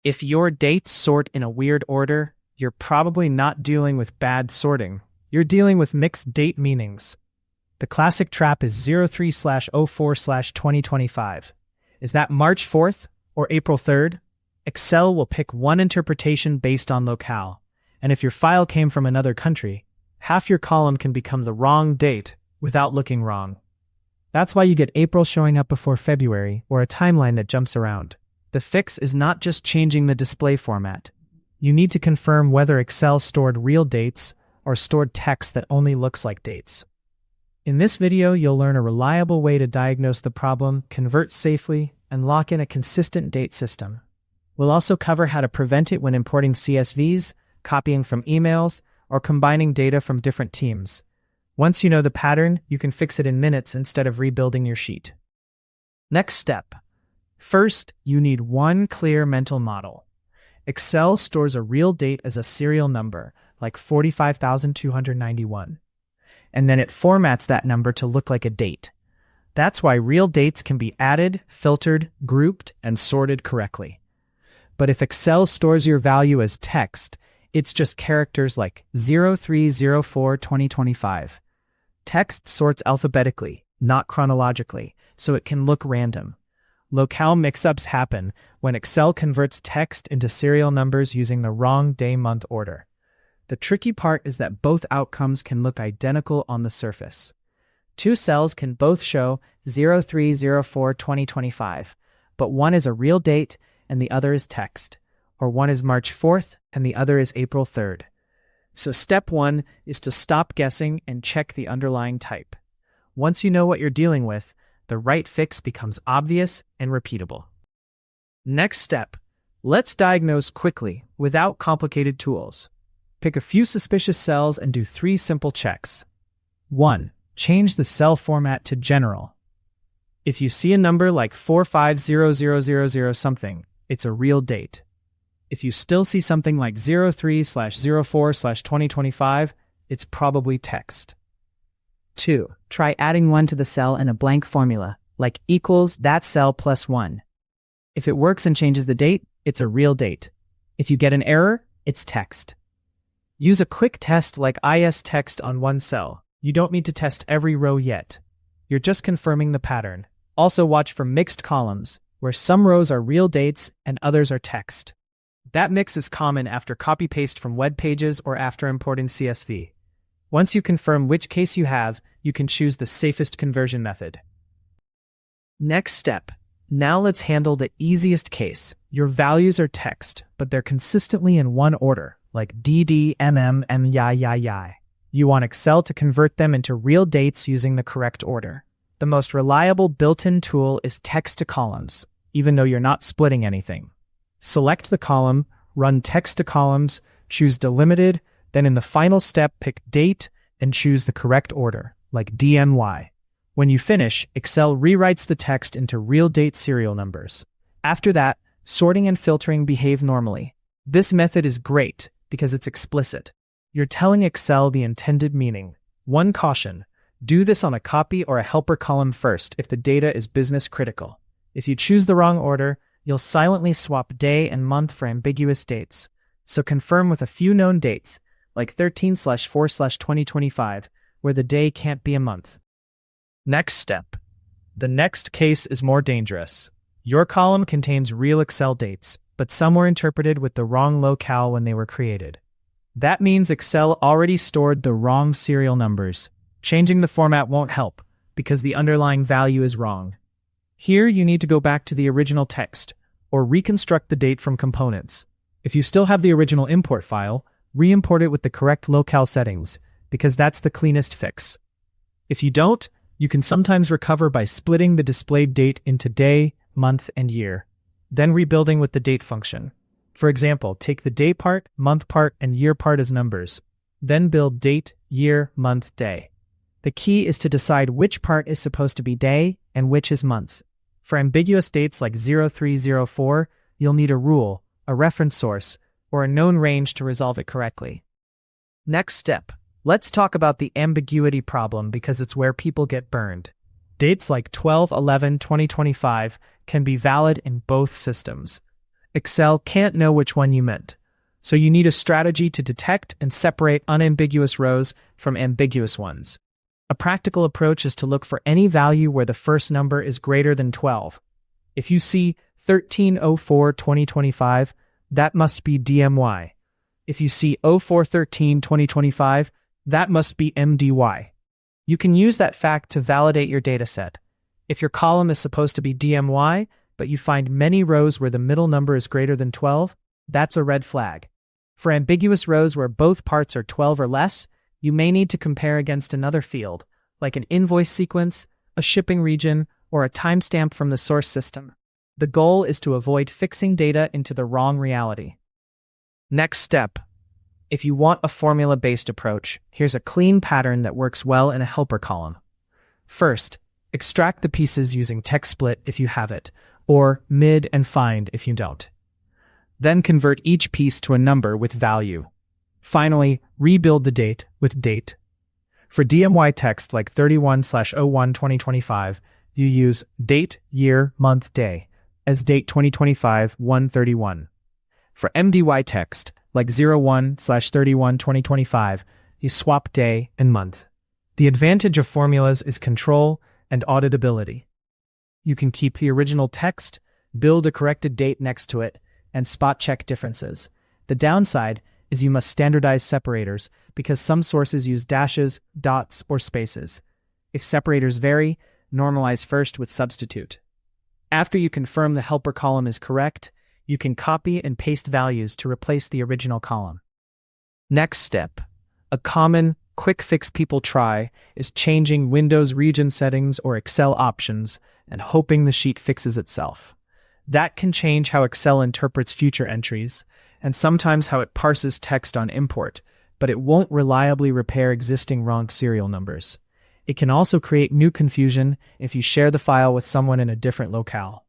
If your dates sort in a weird order, you're probably not dealing with bad sorting. You're dealing with mixed date meanings. The classic trap is 03/04/2025. Is that March 4th or April 3rd? Excel will pick one interpretation based on locale, and if your file came from another country, half your column can become the wrong date without looking wrong. That's why you get April showing up before February or a timeline that jumps around. The fix is not just changing the display format. You need to confirm whether Excel stored real dates or stored text that only looks like dates. In this video, you'll learn a reliable way to diagnose the problem, convert safely, and lock in a consistent date system. We'll also cover how to prevent it when importing CSVs, copying from emails, or combining data from different teams. Once you know the pattern, you can fix it in minutes instead of rebuilding your sheet. Next step. First, you need one clear mental model. Excel stores a real date as a serial number, like 45,291. And then it formats that number to look like a date. That's why real dates can be added, filtered, grouped, and sorted correctly. But if Excel stores your value as text, it's just characters like 03/04/2025. Text sorts alphabetically, not chronologically, so it can look random. Locale mix-ups happen when Excel converts text into serial numbers using the wrong day-month order. The tricky part is that both outcomes can look identical on the surface. Two cells can both show 03/04/2025, but one is a real date and the other is text, or one is March 4th and the other is April 3rd. So step one is to stop guessing and check the underlying type. Once you know what you're dealing with, the right fix becomes obvious and repeatable. Next step, let's diagnose quickly without complicated tools. Pick a few suspicious cells and do 3 simple checks. 1. Change the cell format to general. If you see a number like 450000 something, it's a real date. If you still see something like 03/04/2025, it's probably text. 2. Try adding 1 to the cell in a blank formula, like equals that cell plus 1. If it works and changes the date, it's a real date. If you get an error, it's text. Use a quick test like is text on one cell. You don't need to test every row yet. You're just confirming the pattern. Also watch for mixed columns, where some rows are real dates and others are text. That mix is common after copy-paste from web pages or after importing CSV. Once you confirm which case you have, you can choose the safest conversion method. Next step. Now let's handle the easiest case. Your values are text, but they're consistently in one order, like DD, MM, y. You want Excel to convert them into real dates using the correct order. The most reliable built-in tool is text to columns, even though you're not splitting anything. Select the column, run text to columns, choose delimited, then in the final step pick date and choose the correct order, like DNY. When you finish, Excel rewrites the text into real date serial numbers. After that, sorting and filtering behave normally. This method is great because it's explicit. You're telling Excel the intended meaning. One caution, do this on a copy or a helper column first if the data is business critical. If you choose the wrong order, you'll silently swap day and month for ambiguous dates. So confirm with a few known dates, like 13/4/2025, where the day can't be a month. Next step. The next case is more dangerous. Your column contains real Excel dates, but some were interpreted with the wrong locale when they were created. That means Excel already stored the wrong serial numbers. Changing the format won't help, because the underlying value is wrong. Here you need to go back to the original text, or reconstruct the date from components. If you still have the original import file, re-import it with the correct locale settings, because that's the cleanest fix. If you don't, you can sometimes recover by splitting the displayed date into day, month, and year, then rebuilding with the date function. For example, take the day part, month part, and year part as numbers, then build date, year, month, day. The key is to decide which part is supposed to be day and which is month. For ambiguous dates like 03/04, you'll need a rule, a reference source, or a known range to resolve it correctly. Next step. Let's talk about the ambiguity problem because it's where people get burned. Dates like 12/11/2025 can be valid in both systems. Excel can't know which one you meant. So you need a strategy to detect and separate unambiguous rows from ambiguous ones. A practical approach is to look for any value where the first number is greater than 12. If you see 1304-2025, that must be DMY. If you see 0413-2025, that must be MDY. You can use that fact to validate your dataset. If your column is supposed to be DMY, but you find many rows where the middle number is greater than 12, that's a red flag. For ambiguous rows where both parts are 12 or less, you may need to compare against another field, like an invoice sequence, a shipping region, or a timestamp from the source system. The goal is to avoid fixing data into the wrong reality. Next step. If you want a formula-based approach, here's a clean pattern that works well in a helper column. First, extract the pieces using text split if you have it, or mid and find if you don't. Then convert each piece to a number with value. Finally, rebuild the date with date. For DMY text like 31/01/2025, you use date, year, month, day as date 2025-1/31. For MDY text like 01/31/2025, you swap day and month. The advantage of formulas is control and auditability. You can keep the original text, build a corrected date next to it, and spot check differences. The downside is you must standardize separators because some sources use dashes, dots, or spaces. If separators vary, normalize first with substitute. After you confirm the helper column is correct, you can copy and paste values to replace the original column. Next step. A common, quick fix people try is changing Windows region settings or Excel options and hoping the sheet fixes itself. That can change how Excel interprets future entries, and sometimes how it parses text on import, but it won't reliably repair existing wrong serial numbers. It can also create new confusion if you share the file with someone in a different locale.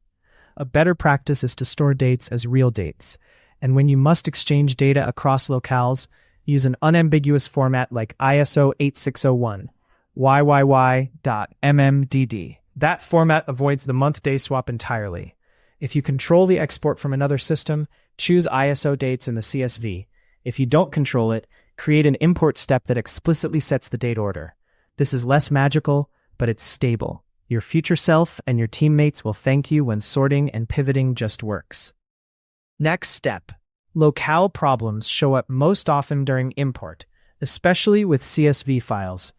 A better practice is to store dates as real dates, and when you must exchange data across locales, use an unambiguous format like ISO 8601, YYY.MMDD. That format avoids the month-day swap entirely. If you control the export from another system, choose ISO dates in the CSV. If you don't control it, create an import step that explicitly sets the date order. This is less magical, but it's stable. Your future self and your teammates will thank you when sorting and pivoting just works. Next step. Locale problems show up most often during import, especially with CSV files.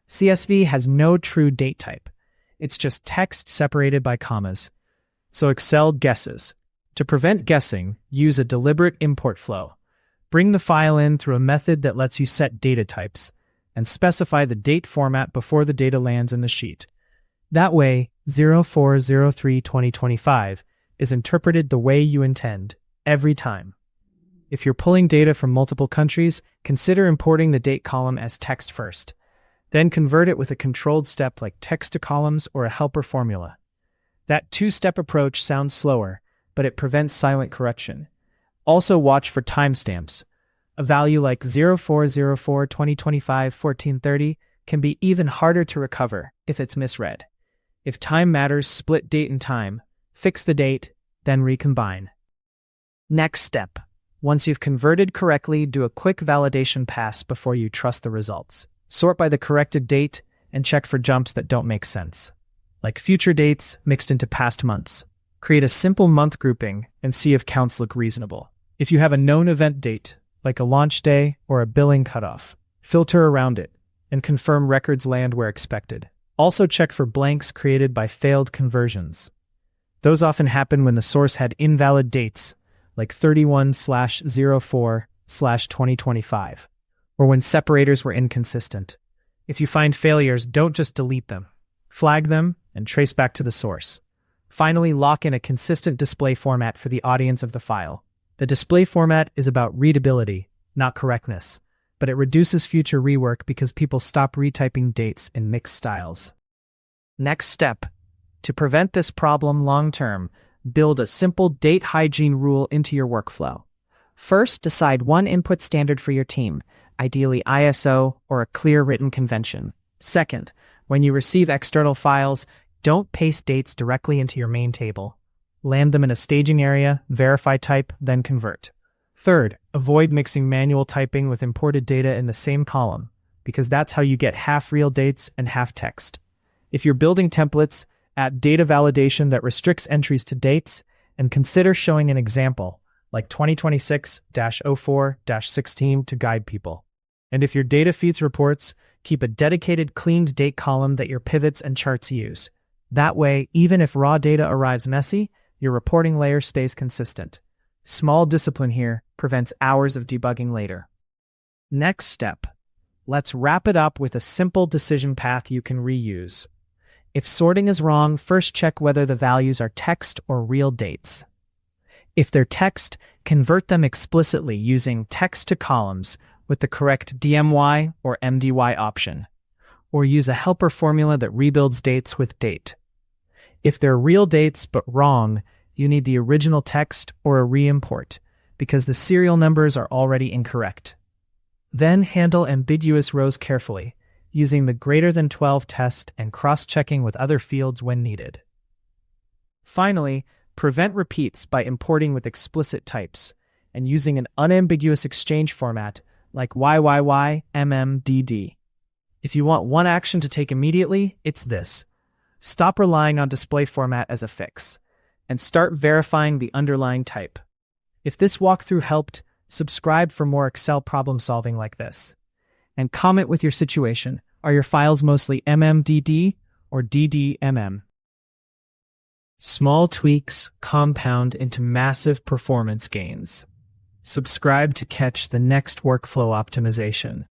CSV has no true date type. It's just text separated by commas. So Excel guesses. To prevent guessing, use a deliberate import flow. Bring the file in through a method that lets you set data types, and specify the date format before the data lands in the sheet. That way, 04/03/2025 is interpreted the way you intend, every time. If you're pulling data from multiple countries, consider importing the date column as text first. Then convert it with a controlled step like text to columns or a helper formula. That two-step approach sounds slower, but it prevents silent correction. Also watch for timestamps. A value like 04/04/2025-1430 can be even harder to recover if it's misread. If time matters, split date and time, fix the date, then recombine. Next step. Once you've converted correctly, do a quick validation pass before you trust the results. Sort by the corrected date and check for jumps that don't make sense, like future dates mixed into past months. Create a simple month grouping and see if counts look reasonable. If you have a known event date, like a launch day or a billing cutoff, filter around it and confirm records land where expected. Also check for blanks created by failed conversions. Those often happen when the source had invalid dates, like 31/04/2025, or when separators were inconsistent. If you find failures, don't just delete them. Flag them and trace back to the source. Finally, lock in a consistent display format for the audience of the file. The display format is about readability, not correctness, but it reduces future rework because people stop retyping dates in mixed styles. Next step. To prevent this problem long-term, build a simple date hygiene rule into your workflow. First, decide one input standard for your team, ideally ISO or a clear written convention. Second, when you receive external files, don't paste dates directly into your main table. Land them in a staging area, verify type, then convert. Third, avoid mixing manual typing with imported data in the same column, because that's how you get half real dates and half text. If you're building templates, add data validation that restricts entries to dates, and consider showing an example, like 2026-04-16 to guide people. And if your data feeds reports, keep a dedicated cleaned date column that your pivots and charts use. That way, even if raw data arrives messy, your reporting layer stays consistent. Small discipline here prevents hours of debugging later. Next step. Let's wrap it up with a simple decision path you can reuse. If sorting is wrong, first check whether the values are text or real dates. If they're text, convert them explicitly using text to columns with the correct DMY or MDY option, or use a helper formula that rebuilds dates with date. If they're real dates but wrong, you need the original text or a re-import, because the serial numbers are already incorrect. Then handle ambiguous rows carefully, using the greater than 12 test and cross-checking with other fields when needed. Finally, prevent repeats by importing with explicit types and using an unambiguous exchange format like YYY-MMDD. If you want one action to take immediately, it's this. Stop relying on display format as a fix, and start verifying the underlying type. If this walkthrough helped, subscribe for more Excel problem solving like this. And comment with your situation. Are your files mostly MMDD or DDMM? Small tweaks compound into massive performance gains. Subscribe to catch the next workflow optimization.